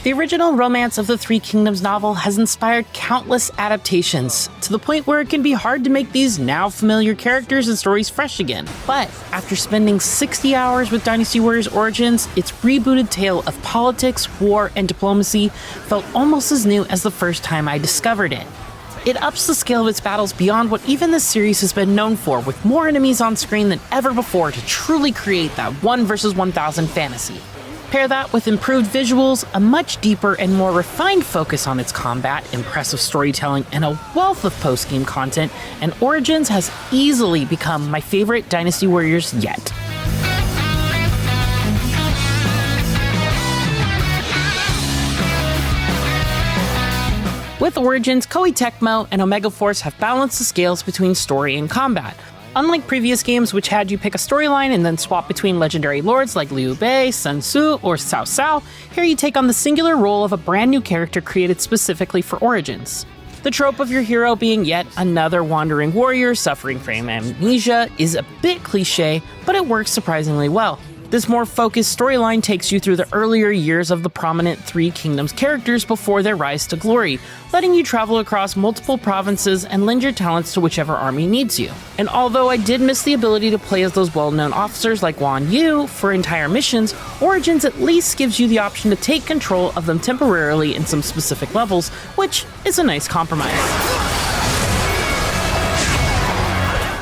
The original Romance of the Three Kingdoms novel has inspired countless adaptations, to the point where it can be hard to make these now familiar characters and stories fresh again. But after spending 60 hours with Dynasty Warriors Origins, its rebooted tale of politics, war, and diplomacy felt almost as new as the first time I discovered it. It ups the scale of its battles beyond what even this series has been known for, with more enemies on screen than ever before to truly create that 1 versus 1,000 fantasy. Pair that with improved visuals, a much deeper and more refined focus on its combat, impressive storytelling, and a wealth of post-game content, and Origins has easily become my favorite Dynasty Warriors yet. With Origins, Koei Tecmo and Omega Force have balanced the scales between story and combat. Unlike previous games which had you pick a storyline and then swap between legendary lords like Liu Bei, Sun Tzu, or Cao Cao, here you take on the singular role of a brand new character created specifically for Origins. The trope of your hero being yet another wandering warrior suffering from amnesia is a bit cliche, but it works surprisingly well. This more focused storyline takes you through the earlier years of the prominent Three Kingdoms characters before their rise to glory, letting you travel across multiple provinces and lend your talents to whichever army needs you. And although I did miss the ability to play as those well-known officers like Guan Yu for entire missions, Origins at least gives you the option to take control of them temporarily in some specific levels, which is a nice compromise.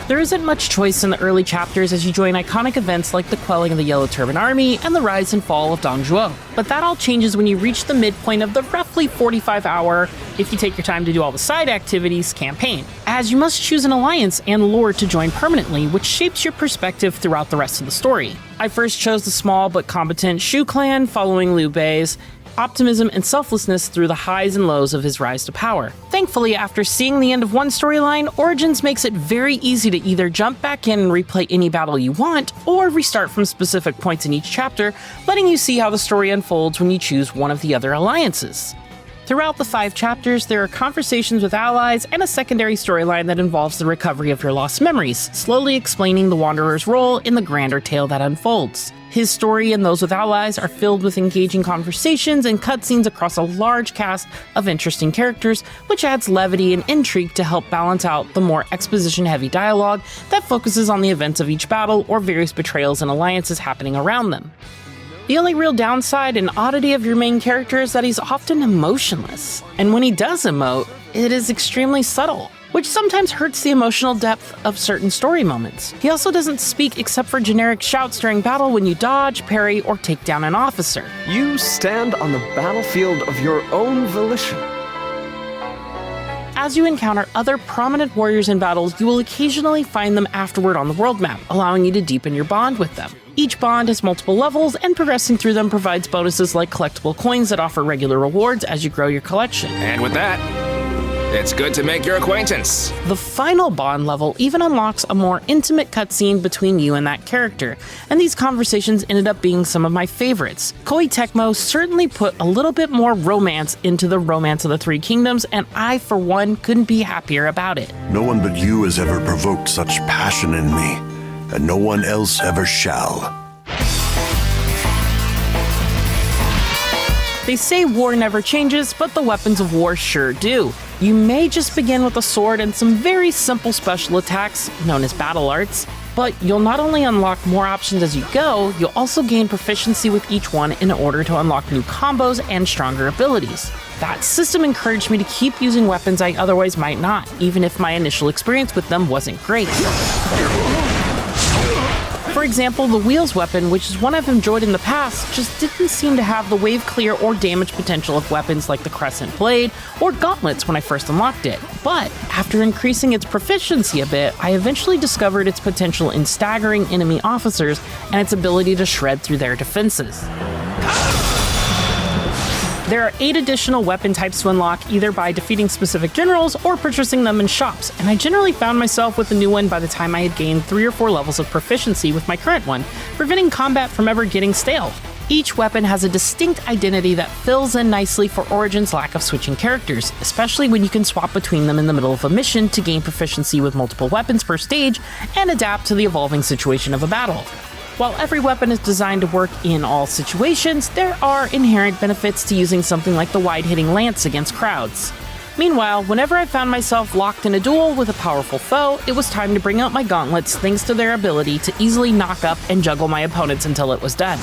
There isn't much choice in the early chapters as you join iconic events like the quelling of the Yellow Turban Army and the rise and fall of Dong Zhuo. But that all changes when you reach the midpoint of the roughly 45-hour, if you take your time to do all the side activities, campaign, as you must choose an alliance and lord to join permanently, which shapes your perspective throughout the rest of the story. I first chose the small but competent Shu clan, following Liu Bei's optimism and selflessness through the highs and lows of his rise to power. Thankfully, after seeing the end of one storyline, Origins makes it very easy to either jump back in and replay any battle you want, or restart from specific points in each chapter, letting you see how the story unfolds when you choose one of the other alliances. Throughout the 5 chapters, there are conversations with allies and a secondary storyline that involves the recovery of your lost memories, slowly explaining the Wanderer's role in the grander tale that unfolds. His story and those with allies are filled with engaging conversations and cutscenes across a large cast of interesting characters, which adds levity and intrigue to help balance out the more exposition-heavy dialogue that focuses on the events of each battle or various betrayals and alliances happening around them. The only real downside and oddity of your main character is that he's often emotionless, and when he does emote, it is extremely subtle, which sometimes hurts the emotional depth of certain story moments. He also doesn't speak except for generic shouts during battle when you dodge, parry, or take down an officer. You stand on the battlefield of your own volition. As you encounter other prominent warriors in battles, you will occasionally find them afterward on the world map, allowing you to deepen your bond with them. Each bond has multiple levels, and progressing through them provides bonuses like collectible coins that offer regular rewards as you grow your collection. And with that, it's good to make your acquaintance. The final bond level even unlocks a more intimate cutscene between you and that character, and these conversations ended up being some of my favorites. Koei Tecmo certainly put a little bit more romance into the Romance of the Three Kingdoms, and I, for one, couldn't be happier about it. No one but you has ever provoked such passion in me, and no one else ever shall. They say war never changes, but the weapons of war sure do. You may just begin with a sword and some very simple special attacks, known as battle arts, but you'll not only unlock more options as you go, you'll also gain proficiency with each one in order to unlock new combos and stronger abilities. That system encouraged me to keep using weapons I otherwise might not, even if my initial experience with them wasn't great. For example, the Wheels weapon, which is one I've enjoyed in the past, just didn't seem to have the wave clear or damage potential of weapons like the Crescent Blade or Gauntlets when I first unlocked it. But after increasing its proficiency a bit, I eventually discovered its potential in staggering enemy officers and its ability to shred through their defenses. There are 8 additional weapon types to unlock, either by defeating specific generals or purchasing them in shops, and I generally found myself with a new one by the time I had gained 3 or 4 levels of proficiency with my current one, preventing combat from ever getting stale. Each weapon has a distinct identity that fills in nicely for Origin's lack of switching characters, especially when you can swap between them in the middle of a mission to gain proficiency with multiple weapons per stage and adapt to the evolving situation of a battle. While every weapon is designed to work in all situations, there are inherent benefits to using something like the wide-hitting lance against crowds. Meanwhile, whenever I found myself locked in a duel with a powerful foe, it was time to bring out my gauntlets thanks to their ability to easily knock up and juggle my opponents until it was done.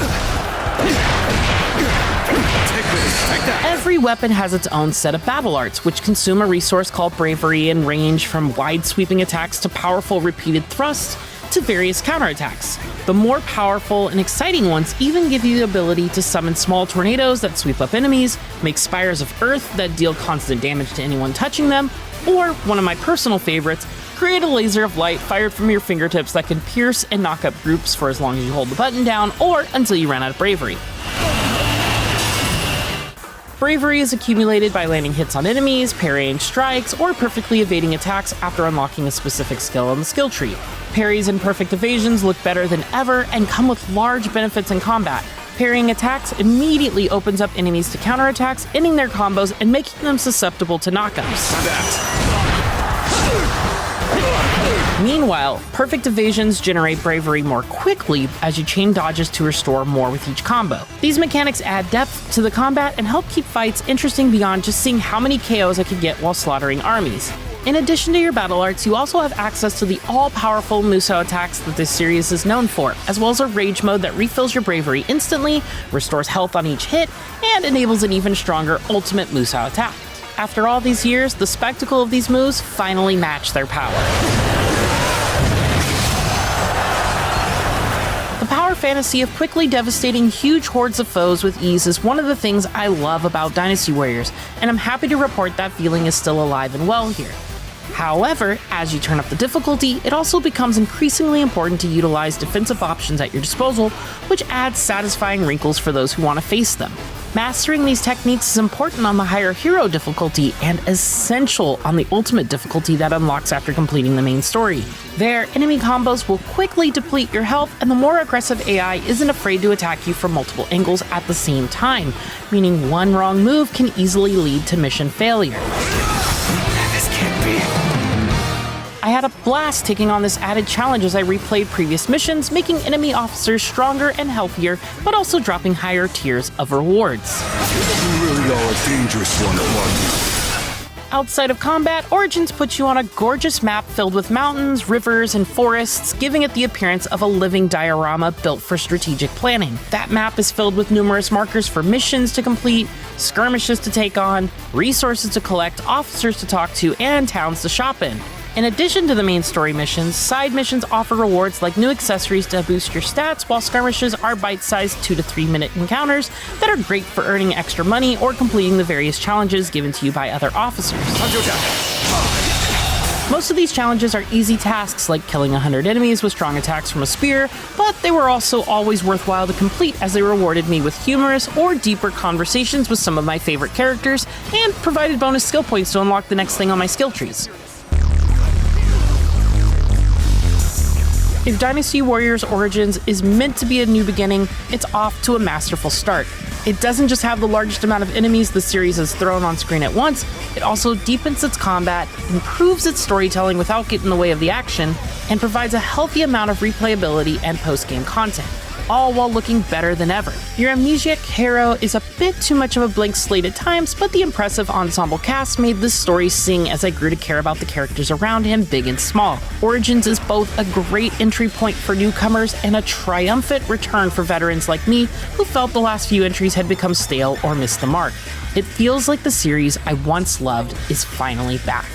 Every weapon has its own set of battle arts, which consume a resource called bravery and range from wide-sweeping attacks to powerful repeated thrusts to various counterattacks. The more powerful and exciting ones even give you the ability to summon small tornadoes that sweep up enemies, make spires of earth that deal constant damage to anyone touching them, or, one of my personal favorites, create a laser of light fired from your fingertips that can pierce and knock up groups for as long as you hold the button down or until you run out of bravery. Bravery is accumulated by landing hits on enemies, parrying strikes, or perfectly evading attacks after unlocking a specific skill in the skill tree. Parries and perfect evasions look better than ever and come with large benefits in combat. Parrying attacks immediately opens up enemies to counterattacks, ending their combos and making them susceptible to knockouts. Meanwhile, perfect evasions generate bravery more quickly as you chain dodges to restore more with each combo. These mechanics add depth to the combat and help keep fights interesting beyond just seeing how many KOs I could get while slaughtering armies. In addition to your battle arts, you also have access to the all-powerful Musou attacks that this series is known for, as well as a rage mode that refills your bravery instantly, restores health on each hit, and enables an even stronger ultimate Musou attack. After all these years, the spectacle of these moves finally match their power. The power fantasy of quickly devastating huge hordes of foes with ease is one of the things I love about Dynasty Warriors, and I'm happy to report that feeling is still alive and well here. However, as you turn up the difficulty, it also becomes increasingly important to utilize defensive options at your disposal, which adds satisfying wrinkles for those who want to face them. Mastering these techniques is important on the higher hero difficulty and essential on the ultimate difficulty that unlocks after completing the main story. There, enemy combos will quickly deplete your health, and the more aggressive AI isn't afraid to attack you from multiple angles at the same time, meaning one wrong move can easily lead to mission failure. This can't be. I had a blast taking on this added challenge as I replayed previous missions, making enemy officers stronger and healthier, but also dropping higher tiers of rewards. You really are a dangerous one at once. Outside of combat, Origins puts you on a gorgeous map filled with mountains, rivers, and forests, giving it the appearance of a living diorama built for strategic planning. That map is filled with numerous markers for missions to complete, skirmishes to take on, resources to collect, officers to talk to, and towns to shop in. In addition to the main story missions, side missions offer rewards like new accessories to boost your stats, while skirmishes are bite-sized 2 to 3 minute encounters that are great for earning extra money or completing the various challenges given to you by other officers. Most of these challenges are easy tasks like killing 100 enemies with strong attacks from a spear, but they were also always worthwhile to complete as they rewarded me with humorous or deeper conversations with some of my favorite characters and provided bonus skill points to unlock the next thing on my skill trees. If Dynasty Warriors Origins is meant to be a new beginning, it's off to a masterful start. It doesn't just have the largest amount of enemies the series has thrown on screen at once, it also deepens its combat, improves its storytelling without getting in the way of the action, and provides a healthy amount of replayability and post-game content, all while looking better than ever. Your amnesiac hero is a bit too much of a blank slate at times, but the impressive ensemble cast made this story sing as I grew to care about the characters around him, big and small. Origins is both a great entry point for newcomers and a triumphant return for veterans like me who felt the last few entries had become stale or missed the mark. It feels like the series I once loved is finally back.